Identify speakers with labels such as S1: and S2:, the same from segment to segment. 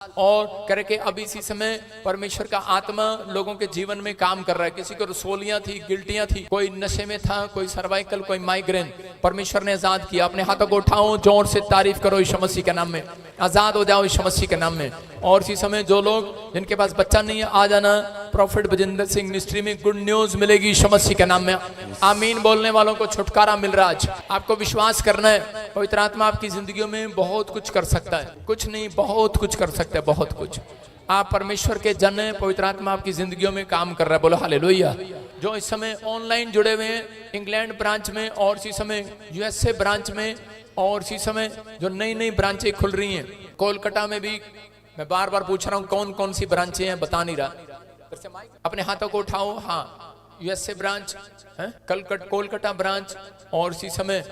S1: और करके अब इसी समय परमेश्वर का आत्मा लोगों के जीवन में काम कर रहा है। किसी को रसोलियां थी, गिल्टियां थी, कोई नशे में था, कोई सर्वाइकल, कोई माइग्रेन, परमेश्वर ने आजाद किया। अपने हाथों को उठाओ, जोर से तारीफ करो यीशु मसीह के नाम में, आजाद हो जाओ यीशु मसीह के नाम में। और इसी समय जो लोग जिनके पास बच्चा नहीं है, आ जाना, प्रॉफिट बजिंदर सिंह मिनिस्ट्री में गुड न्यूज मिलेगी यीशु मसीह के नाम में। आमीन बोलने वालों को छुटकारा मिल रहा है। आज आपको विश्वास करना है, पवित्र आत्मा आपकी जिंदगियों में बहुत कुछ कर सकता है, कुछ नहीं बहुत कुछ कर सकता है, बहुत कुछ। आप परमेश्वर के जन हैं, पवित्र आत्मा आपकी जिंदगियों में काम कर रहा है, बोलो हालेलुया। जो इस समय ऑनलाइन जुड़े हुए हैं इंग्लैंड ब्रांच में, और इसी समय यूएसए ब्रांच में, और इसी समय जो नई नई ब्रांचें खुल रही हैं, कोलकाता में भी मैं बार बार पूछ रहा हूँ कौन कौन सी ब्रांचें हैं, बता नहीं रहा। अपने हाथों को उठाओ, हाँ यूएसए ब्रांच है, कोलकाता ब्रांच, और इसी समय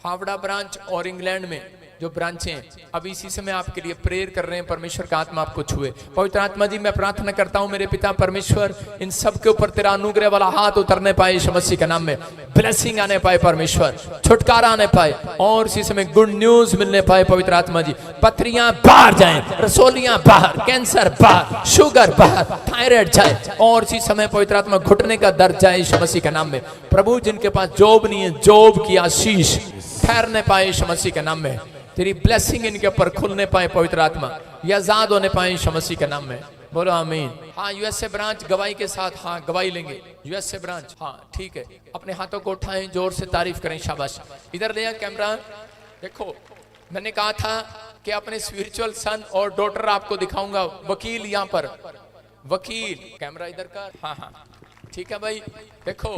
S1: हावड़ा ब्रांच, और इंग्लैंड में जो ब्रांचें हैं, अब इसी समय आपके लिए प्रेयर कर रहे हैं, परमेश्वर का आत्मा आपको छुए। पवित्र आत्मा जी, मैं प्रार्थना करता हूं मेरे पिता परमेश्वर, इन सब के ऊपर तेरा अनुग्रह वाला हाथ उतरने पाए यीशु मसीह के नाम में, ब्लेसिंग आने पाए परमेश्वर, छुटकारा आने पाए, और इसी समय गुड न्यूज मिलने पाए पवित्र आत्मा जी। पथरियां बाहर जाएं, रसोलियां बाहर, कैंसर बाहर, शुगर बाहर, थायराइड जाए, और इसी समय पवित्र आत्मा घुटने का दर्द जाए यीशु मसीह के नाम में। प्रभु जिनके पास जॉब नहीं है, जॉब की आशीष ठहरने पाए यीशु मसीह के नाम में, तेरी ब्लेसिंग इनके ऊपर खुलने पाए पवित्र आत्मा, ये आजाद होने पाए यीशु मसीह के नाम में, बोलो आमीन। हाँ यूएसए ब्रांच गवाही के साथ, हाँ गवाही लेंगे यूएसए ब्रांच, हाँ ठीक है। अपने हाथों को उठाएं, जोर से तारीफ करें, शाबाश। इधर ले कैमरा, देखो मैंने कहा था कि अपने स्पिरिचुअल सन और डॉटर आपको दिखाऊंगा। वकील यहाँ पर, वकील, कैमरा इधर का, हाँ हाँ ठीक है भाई। देखो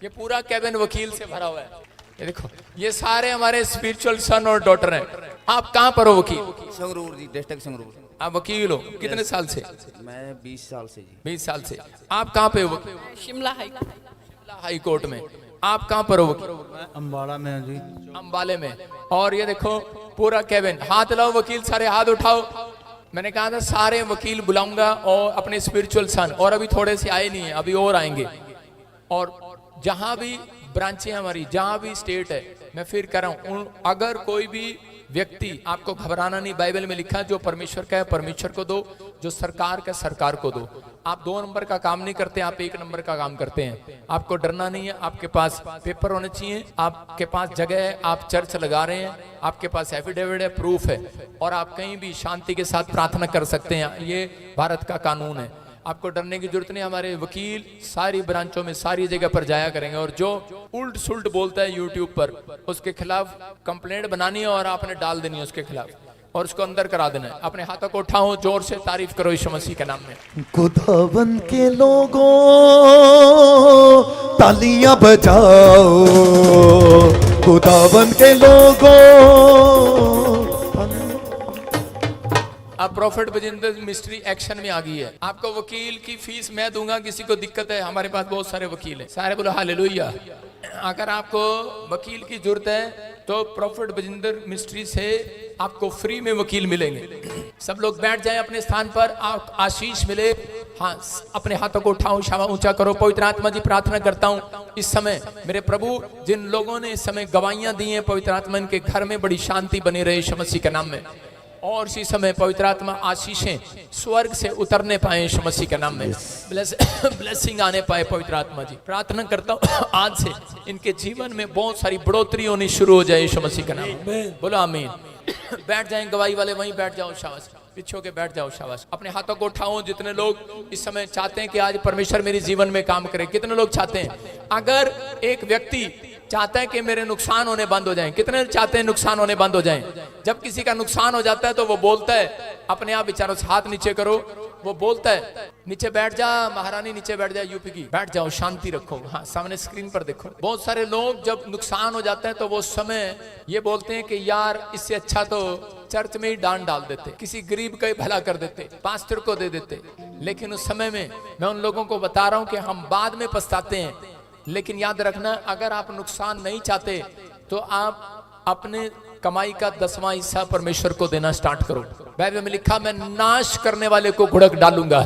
S1: ये पूरा कैबिन वकील से भरा हुआ है, ये देखो ये सारे हमारे स्पिरिचुअल सन और डॉटर हैं। आप कहाँ पर हो वकील?
S2: संगरूर जी, डिस्ट्रिक्ट संगरूर।
S1: आप वकील हो कितने साल से?
S2: मैं 20 साल से जी।
S1: 20 साल से। आप कहाँ पे हो?
S3: शिमला
S1: हाई कोर्ट में। आप कहाँ पर हो वकील?
S4: मैं अम्बाला में जी।
S1: अम्बाले में। और ये देखो पूरा कैबिन, हाथ लाओ वकील, सारे हाथ उठाओ। मैंने कहा था सारे वकील बुलाऊंगा और अपने स्पिरिचुअल सन, और अभी थोड़े से आए नहीं है, अभी और आएंगे। और जहां भी ब्रांचें हमारी, जहां भी स्टेट है, मैं फिर कह रहा हूं, अगर कोई भी व्यक्ति, आपको घबराना नहीं, बाइबल में लिखा जो परमेश्वर का है परमेश्वर को दो, जो सरकार का सरकार को दो। आप 2 नंबर का काम नहीं करते, आप 1 नंबर का काम करते हैं। आपको डरना नहीं है, आपके पास पेपर होने चाहिए, आपके पास जगह है, आप चर्च लगा रहे हैं, आपके पास एफिडेविट है, प्रूफ है, और आप कहीं भी शांति के साथ प्रार्थना कर सकते हैं। ये भारत का कानून है, आपको डरने की जरूरत नहीं। हमारे वकील सारी ब्रांचों में सारी जगह पर जाया करेंगे, और जो उल्ट सुल्ट बोलता है यूट्यूब पर, उसके खिलाफ कंप्लेंट बनानी है और आपने डाल देनी है उसके खिलाफ, और उसको अंदर करा देना है। अपने हाथों को उठाओ, जोर से तारीफ करो यीशु मसीह के नाम में।
S5: खुदावन के लोगों तालियां बजाओ, खुदावन के लोगों।
S1: अब प्रॉफिट बजिंदर मिनिस्ट्री एक्शन में आ गई है। आपको वकील की फीस मैं दूंगा, किसी को दिक्कत है, हमारे पास बहुत सारे वकील हैं, सारे बोलो हालेलुया। अगर आपको वकील की जरूरत है तो प्रॉफिट बजिंदर मिनिस्ट्री से आपको फ्री में वकील मिलेंगे। सब लोग बैठ जाएं अपने स्थान पर, आप आशीष मिले। हाँ अपने हाथों को उठाओ, शाबा ऊंचा करो। पवित्र आत्मा जी प्रार्थना करता हूँ इस समय मेरे प्रभु, जिन लोगों ने इस समय गवाहियां दी हैं, पवित्र आत्मा इनके घर में बड़ी शांति बनी रहे यीशु मसीह के नाम में। और इसी समय पवित्र आत्मा आशीषें स्वर्ग से उतरने पाए यीशु मसीह के नाम में, ब्लेसिंग आने पाए पवित्र आत्मा जी। प्रार्थना करता हूँ आज से इनके जीवन में बहुत सारी बढ़ोतरी होनी शुरू हो जाए यीशु मसीह के नाम में, बोलो आमीन। बैठ जाएं गवाही वाले, वहीं बैठ जाओ, शाबाश, पीछे के बैठ जाओ, शाबाश। अपने हाथों को उठाओ। जितने लोग इस समय चाहते हैं कि आज परमेश्वर मेरे जीवन में काम करे, कितने लोग चाहते हैं? अगर एक व्यक्ति चाहता है कि मेरे नुकसान होने बंद हो जाएं, कितने चाहते हैं नुकसान होने बंद हो जाएं? जब किसी का नुकसान हो जाता है तो वो बोलता है, अपने आप विचारों से हाथ नीचे करो, वो बोलता है नीचे बैठ जा महारानी, नीचे बैठ जा यूपी की, बैठ जाओ, शांति रखो। हाँ सामने स्क्रीन पर देखो। बहुत सारे लोग जब नुकसान हो जाता है तो वो समय ये बोलते हैं कि यार इससे अच्छा तो चर्च में ही डांट डाल देते, किसी गरीब का ही भला कर देते, पास्टर को दे देते। लेकिन उस समय में मैं उन लोगों को बता रहा हूं कि हम बाद में पछताते हैं। लेकिन याद रखना, अगर आप नुकसान नहीं चाहते तो आप अपने कमाई का 10वां हिस्सा परमेश्वर को देना स्टार्ट करो। बाइबल में लिखा, मैं नाश करने वाले को घुड़क डालूंगा,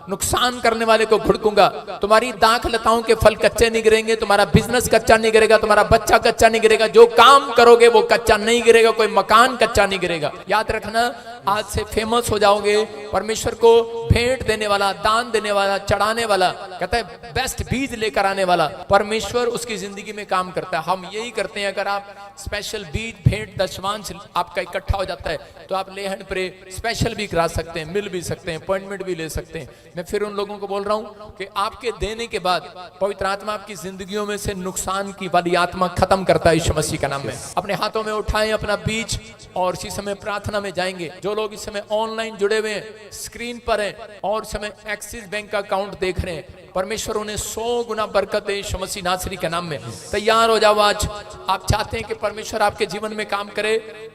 S1: नुकसान करने वाले को घुड़कूंगा। तुम्हारी दाख लताओं के फल कच्चे नहीं गिरेंगे, तुम्हारा बिजनेस कच्चा नहीं गिरेगा, तुम्हारा बच्चा कच्चा नहीं गिरेगा, जो काम करोगे वो कच्चा नहीं गिरेगा, कोई मकान कच्चा नहीं गिरेगा। याद रखना, आज से फेमस हो जाओगे। परमेश्वर को भेंट देने वाला, दान देने वाला, चढ़ाने वाला, कहता है बेस्ट बीज लेकर आने वाला, परमेश्वर उसकी जिंदगी में काम करता है। हम यही करते हैं। अगर आप स्पेशल बीज, भेंट, दशमांश आपका इकट्ठा हो जाता है तो आप लेहन प्रे स्पेशल भी करा सकते हैं, मिल भी सकते हैं, अपॉइंटमेंट भी ले सकते हैं। मैं फिर उन लोगों को बोल रहा हूं कि आपके देने के बाद पवित्र आत्मा आपकी जिंदगियों में से नुकसान की वाली आत्मा खत्म करता है यीशु मसीह का नाम में। अपने हाथों में उठाएं अपना बीज और इसी समय प्रार्थना में जाएंगे। जो लोग इस समय ऑनलाइन जुड़े हुए हैं, स्क्रीन पर हैं और इस समय एक्सिस बैंक का अकाउंट देख रहे हैं, परमेश्वर उन्हें 100 गुना बरकत दे यीशु मसीह नासरी के नाम में। तैयार हो जाओ। आज आप चाहते हैं कि परमेश्वर आपके जीवन में काम करे,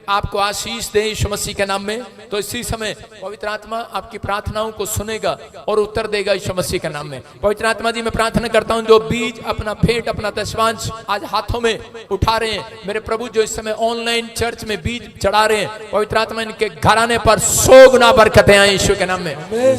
S1: आपको आशीष दे यीशु मसीह के नाम में, तो इसी समय पवित्र आत्मा आपकी प्रार्थनाओं को सुनेगा और उत्तर देगा यीशु मसीह के नाम में। पवित्र आत्मा जी, मैं प्रार्थना करता हूं जो बीज, अपना भेंट, अपना दशमांश आज हाथों में उठा रहे हैं, मेरे प्रभु जो इस समय ऑनलाइन चर्च में बीज चढ़ा रहे हैं, पवित्र आत्मा इनके घराने पर 100 गुना बरकतें आए यीशु के नाम में।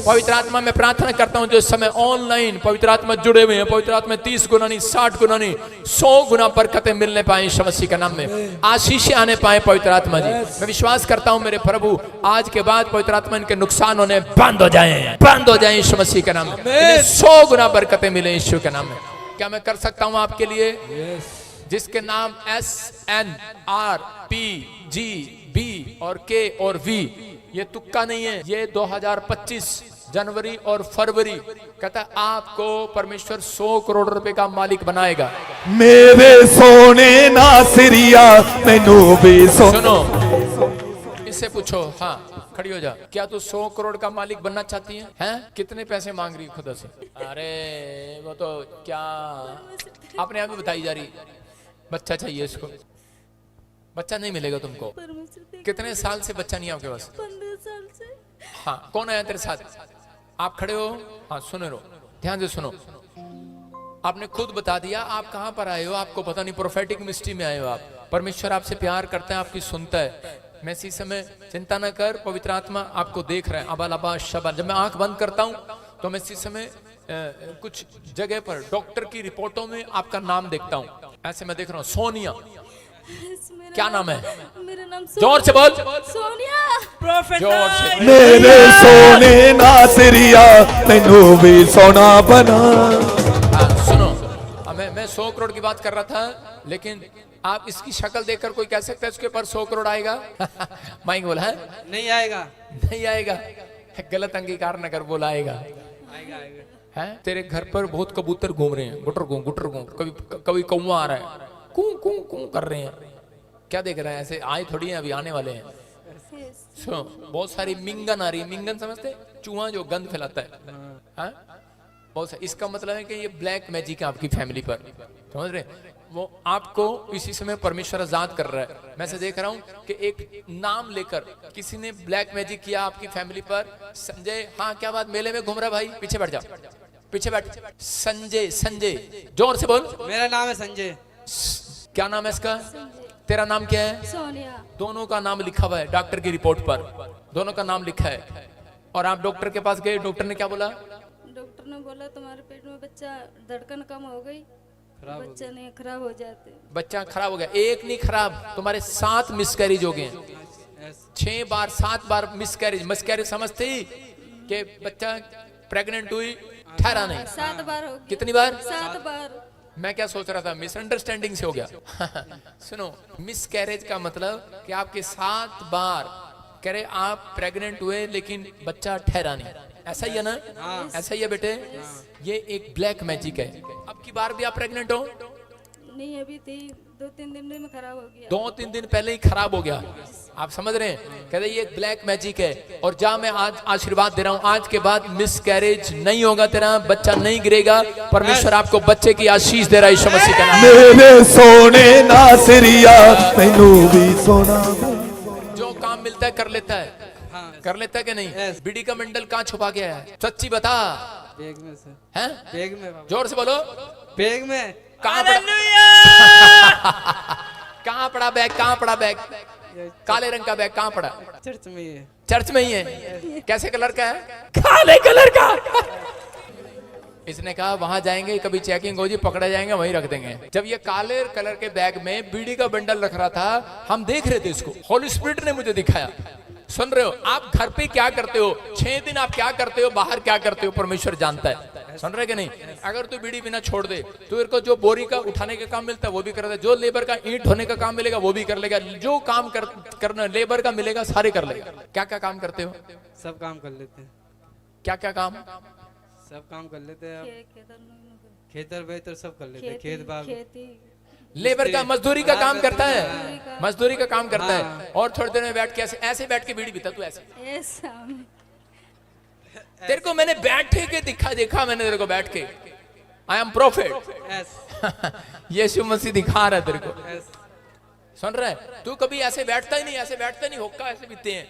S1: पवित्र आत्मा मैं प्रार्थना करता हूं जो इस समय ऑनलाइन पवित्र आत्मा जुड़े हुए हैं, पवित्र आत्मा 30 गुना नहीं, 60 गुना नहीं, 100 गुना बरकतें मिलने पाए यीशु मसीह के नाम में। आशीष आने पाए पवित्र आत्मा जी। मैं विश्वास करता हूं मेरे प्रभु आज के बाद पवित्र आत्मा इनके नुकसान होने बंद हो जाएं, बंद हो जाएं यीशु मसीह के नाम में। 100 गुना बरकतें मिले यीशु के नाम में। क्या मैं कर सकता हूं आपके लिए? जिसके नाम SNRPGB और K और V, ये तुक्का नहीं है, ये 2025 जनवरी और फरवरी कहता है आपको परमेश्वर 100 करोड़ रुपए का मालिक बनाएगा।
S5: मेरे सोने नासरिया मैनू भी
S1: सुनो, इससे पूछो, हाँ खड़ी हो जा, क्या तू 100 करोड़ का मालिक बनना चाहती है? हैं? कितने पैसे मांग रही खुदा से? अरे वो तो क्या अपने आप ही बताई जा रही। बच्चा चाहिए इसको, बच्चा नहीं मिलेगा तुमको। कितने साल से बच्चा नहीं है आपके पास?
S3: 15 साल से।
S1: हाँ, कौन आया तेरे साथ? आप खड़े हो, हाँ सुनो रो, ध्यान से सुनो। आपने खुद बता दिया आप कहां पर आए हो, आपको पता नहीं, प्रोफेटिक मिस्ट्री में आए हो आप। परमेश्वर आपसे प्यार करता है, आपकी सुनता है। मैं इसी समय चिंता न कर, पवित्र आत्मा आपको देख रहा है। अबाल अबा शबा, जब मैं आंख बंद करता हूं तो मैं इसी समय कुछ जगह पर डॉक्टर की रिपोर्टों में आपका नाम देखता हूं। ऐसे मैं देख रहा हूं सोनिया, क्या नाम है?
S3: मेरा नाम
S1: जोर से बोल।
S3: सोनिया।
S1: जोर से।
S5: मेरे सोने नासरिया मैनू भी सोना बना।
S1: सुनो, मैं 100 करोड़ की बात कर रहा था, लेकिन आप इसकी शक्ल देखकर कोई कह सकता है इसके ऊपर 100 करोड़ आएगा? माइक बोला है
S2: नहीं आएगा,
S1: नहीं आएगा। गलत अंगीकार न कर, बोला आएगा।
S2: आएगा आएगा।
S1: है तेरे घर पर बहुत कबूतर घूम रहे हैं, गुटर गुटर, कभी कभी कौवा आ रहा है, कू कू कू कर रहे हैं। क्या देख रहे हैं? ऐसे आए थोड़ी हैं, अभी आने वाले हैं। सुनो, बहुत सारी मिंगन आ रही है। मिंगन समझते? चूहा जो गंध फैलाता है। बहुत सारी। इसका मतलब है कि ये ब्लैक मैजिक है आपकी फैमिली पर, समझ रहे? वो आपको इसी समय परमेश्वर आजाद कर रहा है। मैं से देख रहा हूं कि एक नाम लेकर किसी ने ब्लैक मैजिक किया आपकी फैमिली पर। संजय, हाँ क्या बात, मेले में घूम रहा भाई? पीछे बैठ जा, पीछे बैठ। संजय, संजय जोर से बोल।
S2: मेरा नाम है संजय।
S1: क्या नाम है इसका? तेरा नाम क्या है?
S3: सोनिया।
S1: दोनों का नाम लिखा हुआ है डॉक्टर की रिपोर्ट पर, दोनों का नाम लिखा है। और आप डॉक्टर के पास गए, डॉक्टर ने क्या बोला?
S3: डॉक्टर ने बोला तुम्हारे पेट में बच्चा धड़कन कम हो गई, बच्चा नहीं खराब हो जाते।
S1: बच्चा खराब हो गया? एक नहीं खराब, तुम्हारे 7 मिसकैरेज हो गए हैं। 6 बार 7 बार मिसकैरेज। मिसकैरेज समझते ही कि बच्चा प्रेग्नेंट हुई, ठहरा नहीं।
S3: 7 बार हो गया।
S1: कितनी बार?
S3: 7 बार।
S1: मैं क्या सोच रहा था, मिसअंडरस्टैंडिंग से हो गया। सुनो, मिसकैरेज का मतलब कि आपके 7 बार कह रहे आप प्रेग्नेंट हुए लेकिन बच्चा ठहरा नहीं। ऐसा ही है ना? ऐसा ही है बेटे। ये एक ब्लैक मैजिक है। अब की बार भी आप प्रेग्नेंट हो?
S3: नहीं, अभी थी, 2-3 दिन में खराब हो गया।
S1: 2-3 दिन पहले ही खराब हो गया। आप समझ रहे हैं? कहते ये ब्लैक मैजिक है। और जहां मैं आज आशीर्वाद दे रहा हूं, आज के बाद मिसकैरेज नहीं होगा, तेरा बच्चा नहीं गिरेगा। परमेश्वर आपको बच्चे की आशीष दे रहा है यीशु मसीह का नाम।
S5: मेरे सोने नासरिया मैनू भी सोना।
S1: जो काम मिलता है कर लेता है। कर लेता है कि नहीं? बीड़ी का मंडल कहाँ छुपा गया है? सच्ची बता।
S2: बैग में से।
S1: हैं?
S2: बैग में बाबा।
S1: जोर से बोलो।
S2: बैग में।
S1: कहाँ पड़ा? कहाँ पड़ा बैग? कहाँ पड़ा बैग? काले रंग का बैग कहाँ पड़ा?
S2: चर्च में ही है।
S1: चर्च में ही है। कैसे कलर का है? काले कलर का। इसने कहा वहां जाएंगे, कभी चेकिंग हो जी, पकड़ा जाएंगे, वहीं रख देंगे। जब ये काले कलर के बैग में बीड़ी का बंडल रख रहा था, हम देख रहे थे इसको, होली स्पिरिट ने मुझे दिखाया। सुन रहे हो? आप घर पे क्या करते हो, 6 दिन आप क्या करते हो, बाहर क्या करते हो, परमेश्वर जानता है। सुन रहे कि नहीं? अगर तू बीड़ी बिना छोड़ दे तो तेरे को जो बोरी का उठाने का काम मिलता है वो भी कर दे, जो लेबर का ईंट होने का काम मिलेगा वो भी कर लेगा, जो काम करना लेबर का मिलेगा सारे कर लेगा। क्या क्या काम करते हो?
S2: सब काम कर लेते हैं,
S1: क्या क्या काम?
S2: सब काम कर लेते हैं।
S3: खेतर
S2: बेहतर सब कर लेते हैं, खेत बाग।
S3: खेती
S1: लेबर का मजदूरी का काम करता है, मजदूरी का काम करता है। और थोड़ी देर में बैठ के ऐसे बैठ के बीड़ी पीता तू ऐसे।
S3: ऐसा
S1: तेरे को मैंने बैठे के देखा मैंने तेरे को बैठ के। I am prophet. यीशु मसीह दिखा रहा है तेरे को। सुन रहा है? तू कभी ऐसे बैठता ही नहीं, ऐसे बैठता नहीं, हुक्का ऐसे पीते हैं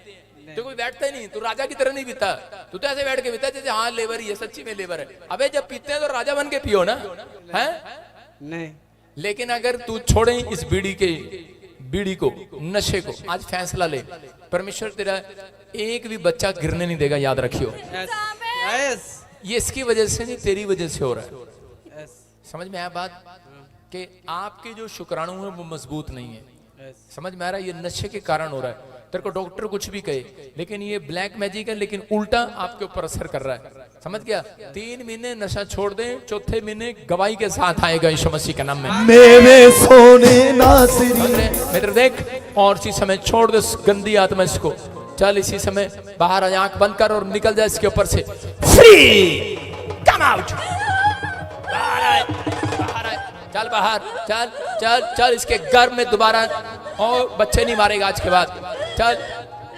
S1: तो कोई बैठता ही नहीं। तू राजा की तरह नहीं पीता, तू तो ऐसे बैठ के पीता जैसे हाँ लेबर ही है, सच्ची में लेबर है। अबे जब पीते हैं तो राजा बन के पियो ना, है
S2: नहीं।
S1: लेकिन अगर तू छोड़े इस बीड़ी को, नशे को, आज फैसला ले, परमेश्वर तेरा एक भी बच्चा गिरने नहीं देगा, याद रखियो। ये इसकी वजह से नहीं, तेरी वजह से हो रहा है। समझ में आया बात? कि आपके जो शुक्राणु हैं वो मजबूत नहीं है। समझ में आ रहा है? ये नशे के कारण हो रहा है। तेरे को डॉक्टर कुछ भी कहे, लेकिन ये ब्लैक मैजिक है, लेकिन उल्टा आपके ऊपर असर कर रहा है। समझ गया? 3 महीने नशा छोड़ दे, चौथे महीने गवाही के साथ आएगा यीशु मसीह के नाम में।
S5: मेरे सोने नासरी
S1: मित्र देख, और इसी समय छोड़ दे गंदी आत्मा इसको। चल इसी समय बाहर आ, आंख बंद कर और निकल जाए इसके ऊपर से। फ्री, कम आउट, बाहर आए, चल बाहर, चल चल चल इसके गर्भ में दोबारा और बच्चे नहीं मारेगा आज के बाद। चल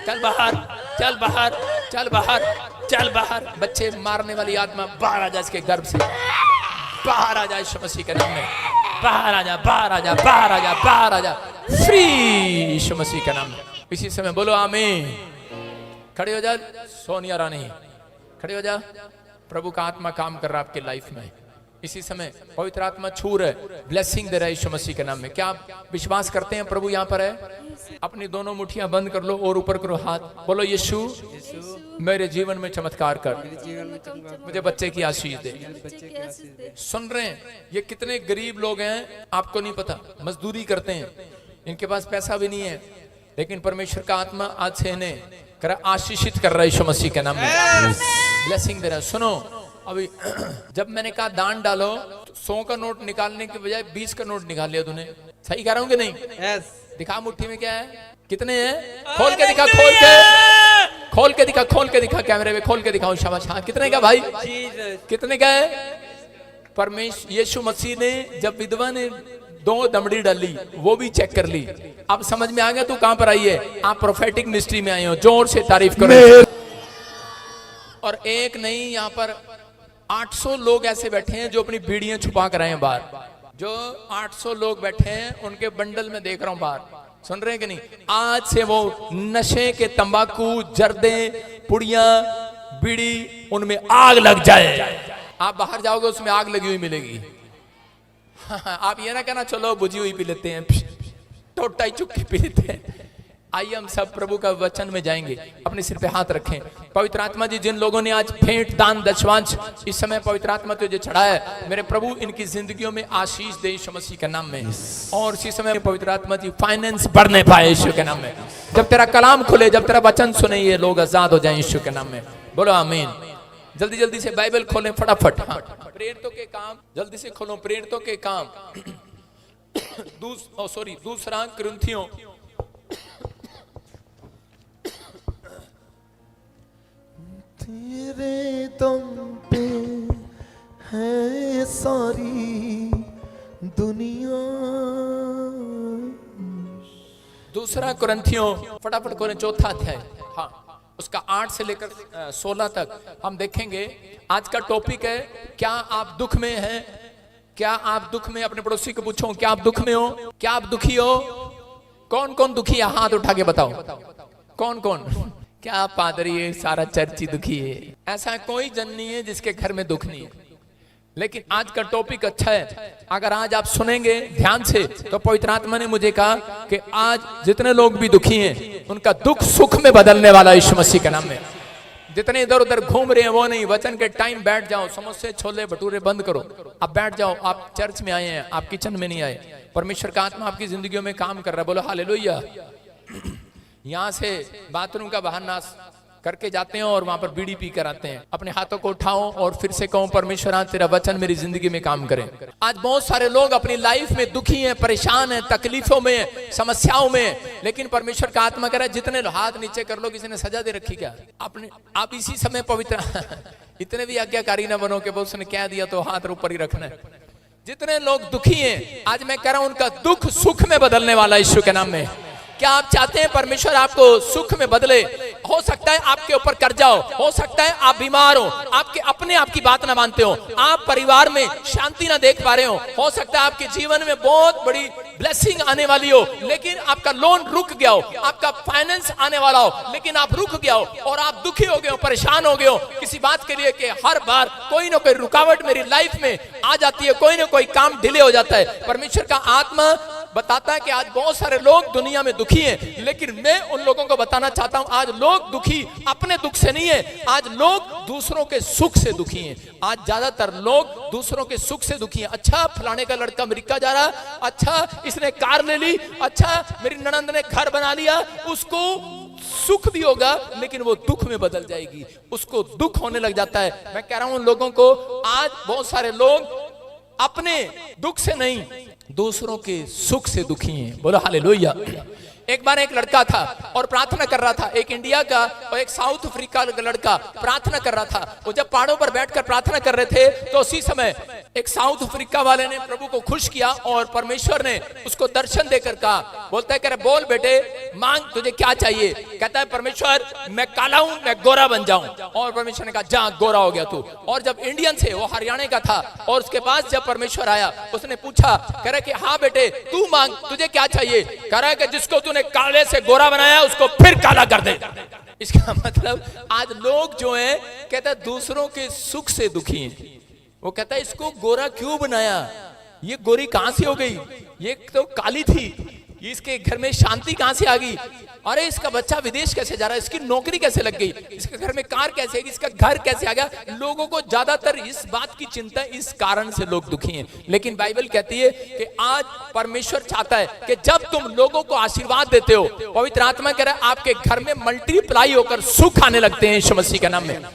S1: चल बाहर, चल बाहर, चल बाहर, चल बाहर। बच्चे मारने वाली आत्मा बाहर आ जा इसके गर्भ से, बाहर आ जा यीशु मसीह के नाम में। बाहर आ जा, बाहर आ जा, बाहर आ जा, बाहर आ जा। फ्री यीशु मसीह के नाम में। इसी समय बोलो आमीन। खड़े हो जा सोनिया रानी, खड़े हो जा। प्रभु का आत्मा काम कर रहा है आपके लाइफ में। इसी समय पवित्र आत्मा छू रहा है, ब्लेसिंग दे रहा है यीशु मसीह के नाम में। क्या आप विश्वास करते हैं प्रभु यहाँ पर है? अपनी दोनों मुट्ठियां बंद कर लो और ऊपर करो हाथ। बोलो यीशु मेरे जीवन में चमत्कार कर, मुझे बच्चे की आशीष दे। सुन रहे हैं? ये कितने गरीब लोग हैं आपको नहीं पता, मजदूरी करते हैं, इनके पास पैसा भी नहीं है, लेकिन परमेश्वर का आत्मा आज से इन्हें आशीषित कर रहा है यीशु मसीह के नाम में, ब्लेसिंग दे रहा है। सुनो, अभी जब मैंने कहा दान डालो, तो 100 का नोट निकालने के बजाय 20 का नोट निकाल लिया तूने। सही कह रहा हूँ कि नहीं? दिखा मुट्ठी में क्या है, कितने हैं? खोल के दिखा, खोल के दिखा, खोल के दिखा, कैमरे में खोल के दिखाओ। शाबाश। हाँ, कितने का भाई? कितने का है? परमेश्वर यीशु मसीह ने जब विधवा ने 2 दमड़ी डाली, वो भी चेक कर ली। अब समझ में आ गया तू कहां पर आई है? आप प्रोफेटिक मिनिस्ट्री में आए हो। जोर से तारीफ करो। और एक नहीं, यहाँ पर 800 लोग ऐसे बैठे हैं जो अपनी बीड़ियां छुपा कर आए हैं बाहर। जो 800 लोग बैठे हैं उनके बंडल में देख रहा हूं बाहर। सुन रहे हैं कि नहीं? आज से वो नशे के तंबाकू, जर्दे, पुड़िया, बीड़ी, उनमें आग लग जाए। आप बाहर जाओगे उसमें आग लगी हुई मिलेगी। आप ये ना कहना चलो बुझी हुई पी लेते हैं, टोटा ही चुक्की पी लेते हैं। आइए हम सब प्रभु का वचन में जाएंगे। अपने सिर पे हाथ रखें। पवित्र आत्मा जी, जिन लोगों ने आज भेंट, दान, दशवांश इस समय पवित्र आत्मा तुझे चढ़ाया है, मेरे प्रभु इनकी जिंदगियों में आशीष दे यीशु मसीह के नाम में। और इसी समय पवित्र आत्मा जी फाइनेंस बढ़ने पाए यीशु के नाम में। जब तेरा कलाम खुले, जब तेरा वचन सुने, ये लोग आजाद हो जाए यीशु के नाम में। बोलो आमीन। जल्दी जल्दी से बाइबल खोलें फटाफट। हाँ, प्रेरितों के काम जल्दी से खोलो। प्रेरितों के काम दूसरा कुरिन्थियों
S5: तेरे दम पे है सारी दुनिया।
S1: दूसरा कुरिन्थियों फटाफट खोलें, 4था अध्याय। हाँ, उसका 8 से लेकर 16 तक हम देखेंगे। आज का टॉपिक है, क्या आप दुख में हैं? क्या आप दुख में? अपने पड़ोसी को पूछो, क्या आप दुख में हो? क्या आप दुखी हो? कौन कौन दुखी है? हाथ उठा के बताओ, कौन कौन? क्या पादरी है, सारा चर्च ही दुखी है? ऐसा कोई जन नहीं है जिसके घर में दुख नहीं है। लेकिन आज का टॉपिक अच्छा है। अगर आज आप सुनेंगे ध्यान से, तो पवित्र आत्मा ने मुझे कहा कि आज जितने लोग भी दुखी हैं, उनका दुख सुख में बदलने वाला यीशु मसीह के नाम में। जितने इधर उधर घूम रहे हैं वो नहीं, वचन के टाइम बैठ जाओ। समोसे, छोले, भटूरे बंद करो, आप बैठ जाओ। आप चर्च में आए हैं, आप किचन में नहीं आए। परमेश्वर का आत्मा आपकी जिंदगियों में काम कर रहा है। बोलो हालेलुया। यहाँ से बाथरूम का बहाना करके जाते हैं और वहां पर बीड़ी पी कर आते हैं। अपने हाथों को उठाओ और फिर से कहो, परमेश्वर आज तेरा वचन मेरी जिंदगी में काम करे। आज बहुत सारे लोग अपनी लाइफ में दुखी हैं, परेशान हैं, तकलीफों में, समस्याओं में, लेकिन परमेश्वर का आत्मा कह रहा है जितने हाथ नीचे कर लो, किसी ने सजा दे रखी क्या? अपने आप इसी समय पवित्र इतने भी आज्ञाकारी ना बनो कि वो उसने क्या दिया तो हाथ ऊपर ही रखना है। जितने लोग दुखी हैं, आज मैं कह रहा हूं उनका दुख सुख में बदलने वाला यीशु के नाम में। क्या आप चाहते हैं परमेश्वर आपको सुख में बदले? हो सकता है आपके ऊपर कर्जा हो सकता है आप बीमार हो, आपके अपने आप की बात ना मानते हो, आप परिवार में शांति ना देख पा रहे हो सकता है आपके जीवन में बहुत बड़ी ब्लेसिंग आने वाली हो लेकिन आपका लोन रुक गया हो, आपका फाइनेंस आने वाला हो लेकिन आप रुक गया हो और आप दुखी हो गए हो, परेशान हो गए हो किसी बात के लिए कि हर बार कोई ना कोई रुकावट मेरी लाइफ में आ जाती है, कोई ना कोई काम डिले हो जाता है। परमेश्वर का आत्मा बताता है कि आज बहुत सारे लोग दुनिया में दुखी हैं, लेकिन मैं उन लोगों को बताना चाहता हूं आज लोग दुखी अपने दुख से नहीं है, आज लोग दूसरों के सुख से दुखी हैं। आज ज्यादातर लोग दूसरों के सुख से दुखी हैं। अच्छा फलाने का लड़का अमेरिका जा रहा, अच्छा इसने कार ले ली, अच्छा मेरी ननंद ने घर बना लिया, उसको सुख भी होगा लेकिन वो दुख में बदल जाएगी, उसको दुख होने लग जाता है। मैं कह रहा हूं उन लोगों को, आज बहुत सारे लोग अपने दुख से नहीं दूसरों के सुख से दुखी हैं। बोलो हालेलुया। एक बार एक लड़का था और प्रार्थना कर रहा था, एक इंडिया का और एक साउथ अफ्रीका का लड़का प्रार्थना कर रहा था। वो जब पहाड़ों पर बैठकर प्रार्थना कर रहे थे तो उसी समय एक साउथ अफ्रीका वाले ने प्रभु को खुश किया और परमेश्वर ने उसको दर्शन देकर कहा, बोलता है कह रहे बोल बेटे मांग तुझे क्या चाहिए? कहता है परमेश्वर मैं काला हूं, मैं गोरा बन जाऊं। और परमेश्वर ने कहा जा गोरा हो गया तू। और जब इंडियन से वो हरियाणा का था और उसके पास जब परमेश्वर आया उसने पूछा, कह रहा कि हाँ बेटे तू मांग तुझे क्या चाहिए? कह रहा है कि जिसको तूने काले से गोरा बनाया उसको फिर काला कर दे। इसका मतलब आज लोग जो हैं कहता है दूसरों के सुख से दुखी हैं। वो कहता है इसको गोरा क्यों बनाया, ये गोरी कहां से हो गई, ये तो काली थी, इसके घर में शांति कहां से आ गई, अरे इसका बच्चा विदेश कैसे जा रहा है, इसकी नौकरी कैसे लग गई, इसके घर में कार कैसे आई, इसका घर कैसे आ गया। लोगों को ज्यादातर इस बात की चिंता, इस कारण से लोग दुखी हैं। लेकिन बाइबल कहती है कि आज परमेश्वर चाहता है कि जब तुम लोगों को आशीर्वाद देते हो, पवित्र आत्मा कह रहा है आपके घर में मल्टीप्लाई होकर सुख आने लगते हैं यीशु मसीह के नाम में।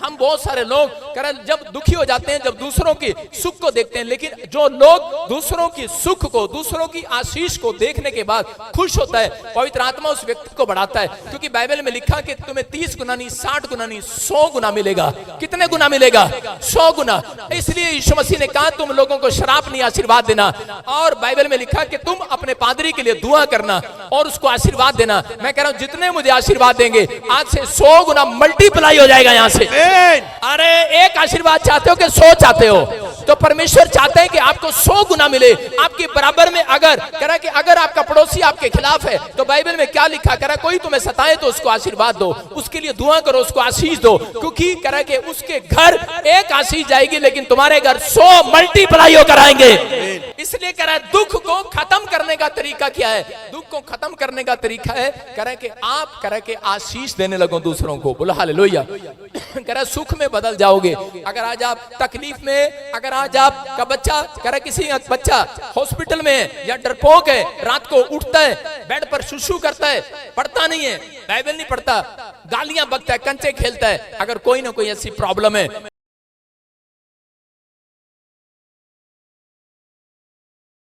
S1: हम बहुत सारे लोग कह रहे जब दुखी हो जाते हैं, जब दूसरों की सुख को देखते हैं, लेकिन जो लोग दूसरों की सुख को, दूसरों की आशीष को देखने के बाद खुश होता है, पवित्र आत्मा उस व्यक्ति को बढ़ाता है। क्योंकि बाइबल में लिखा कि तुम्हें 30 गुना नहीं, 60 गुना नहीं, 100 गुना मिलेगा। कितने गुना मिलेगा? 100 गुना। इसलिए यीशु मसीह ने कहा तुम लोगों को शराब नहीं आशीर्वाद देना। और बाइबल में लिखा कि तुम अपने पादरी के लिए दुआ करना और उसको आशीर्वाद देना। मैं कह रहा हूं जितने मुझे आशीर्वाद देंगे आज से 100 गुना मल्टीप्लाई हो जाएगा यहां से। अरे एक आशीर्वाद चाहते हो कि 100 चाहते हो? तो परमेश्वर चाहते हैं कि आपको 100 गुना मिले आपके बराबर में। अगर कह रहा कि अगर आपका पड़ोसी आपके खिलाफ है तो बाइबल में क्या लिखा, कह रहा कोई तुम्हें सताए तो उसको आशीर्वाद दो, उसके लिए दुआ करो, उसको आशीष दो, क्योंकि कह रहा कि उसके घर एक आशीष जाएगी लेकिन तुम्हारे घर 100 मल्टीप्लाई होकर आएंगे। इसलिए कह रहा है दुख को खत्म करने का तरीका क्या है? दुख को खत्म करने का तरीका है कह रहा कि आप कह रहा कि आशीष देने लगो दूसरों को। बोलो हालेलुया। कह रहा सुख में बदल जाओगे। अगर आज आप तकलीफ में, अगर आज आपका बच्चा कह रहा किसी का बच्चा हॉस्पिटल में है या डरपोक है, रात को उठता है बेड पर शुशु करता है, पढ़ता नहीं है, बाइबल नहीं पढ़ता, गालियां बकता है, कंचे खेलता है, अगर कोई ना कोई ऐसी प्रॉब्लम है